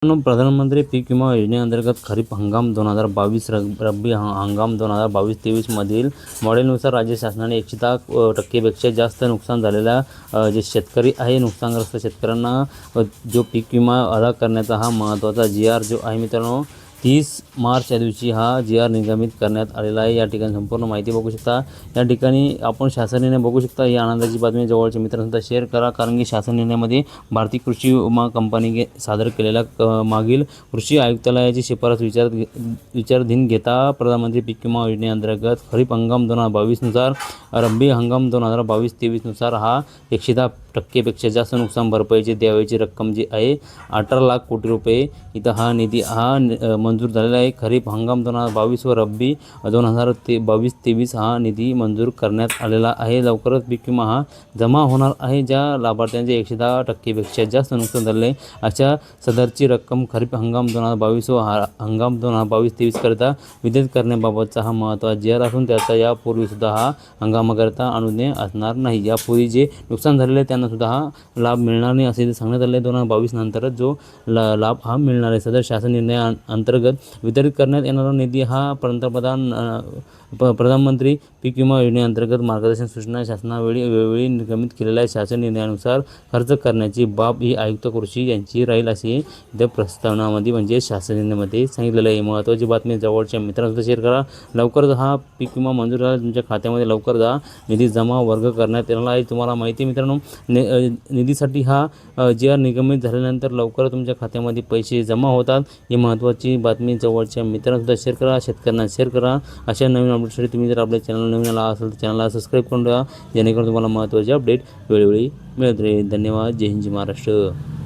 प्रधानमंत्री पीक विमा योजनेअंतर्गत खरीप हंगाम 2022 रब्बी हंगाम 2022-23 मधील मॉडेलनुसार राज्य शासनाने 110% जास्त नुकसान झालेल्या जे शेतकरी आहे, नुकसानग्रस्त शेतकऱ्यांना जो पीक विमा अदा करण्याचा हा महत्त्वाचा GR जो आहे मित्रांनो 30 मार्च या दिवशी हा GR निर्गमित करण्यात आलेला आहे। या ठिकाणी संपूर्ण माहिती बघू शकता। या ठिकाणी आपण शासन निर्णय बघू शकता। ही आनंदाची बातमी जवळच्या मित्रांसुद्धा शेअर करा, कारण की शासन निर्णयामध्ये भारतीय कृषी विमा कंपनी सादर केलेल्या मागील कृषी आयुक्तालयाची शिफारस विचाराधीन घेता प्रधानमंत्री पीक विमा योजनेअंतर्गत खरीप हंगाम 2022 नुसार रब्बी हंगाम 2022-23 नुसार हा 110% जास्त नुकसान भरपाईची द्यावयाची रक्कम जी आहे 18 लाख कोटी रुपये इथं हा निधी मंजूर झालेला आहे। खरीप हंगाम 2022 व रब्बी 2022-23 हा निधी मंजूर करण्यात आलेला आहे। लवकरच पीक विमा हा जमा होणार आहे। ज्या लाभार्थ्यांचे 110% जास्त नुकसान झाले अशा सदरची रक्कम खरीप हंगाम 2022 व हंगाम 2022-23 करता वितरित करण्याबाबतचा हा महत्त्वाचा GR असून त्याचा यापूर्वी सुद्धा हा हंगामाकरता अनुज्ञेय असणार नाही। यापूर्वी जे नुकसान झालेले त्यांना सुद्धा हा लाभ मिळणार नाही असे सांगण्यात आले। 2022 नंतरच जो लाभ हा मिळणार आहे। सदर शासन निर्णयाअंतर्गत वितरित करण्यात येणारा निधी हा प्रधानमंत्री पीक विमा योजनेअंतर्गत मार्गदर्शन सूचना वेळोवेळी निर्गमित केलेल्या शासन निर्णयानुसार खर्च करण्याची बाब ही आयुक्त कृषी यांची राहील असे त्या प्रस्तावनामध्ये म्हणजे शासन निर्णयामध्ये सांगितलेलं आहे। महत्त्वाची बातमी जवळच्या मित्रांसुद्धा शेअर करा। लवकरच हा पीक विमा मंजूर झाला, तुमच्या खात्यामध्ये लवकर निधी जमा वर्ग करण्यात येणार आहे। तुम्हाला माहिती मित्रांनो, निधीसाठी हा GR निगमित झाल्यानंतर लवकर तुमच्या खात्यामध्ये पैसे जमा होतात। ही महत्त्वाची बातमी जवळच्या मित्रांसुद्धा शेअर करा, शेतकऱ्यांना शेअर करा। अशा नवीन अपडेटसाठी तुम्ही जर आपल्या चॅनल नवीन आला असेल तर चॅनलला सबस्क्राईब करून ठेवा, जेणेकरून तुम्हाला महत्त्वाचे अपडेट वेळोवेळी मिळत राहील। धन्यवाद। जय हिंद, जय महाराष्ट्र।